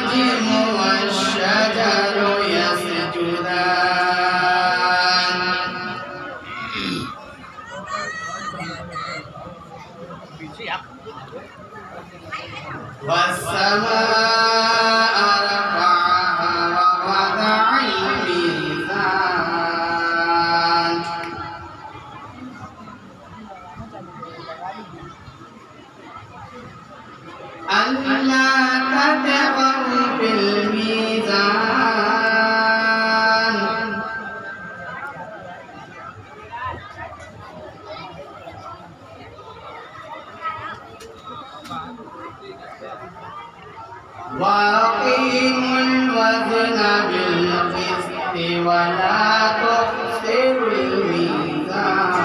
والنجم والشجر يسجدان والسماء رفعها ووضع الميزان ألا تطغوا في الميزان وأقيموا الوزن بالقسط ولا تخسروا الميزان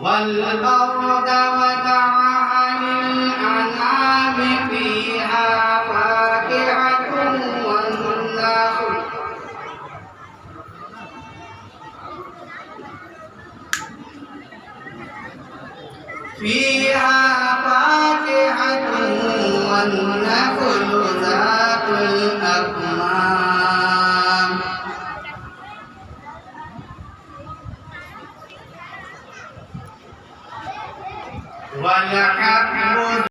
والأرض وضعها للأنعام فيها فاكهة والنخل والنخل ذات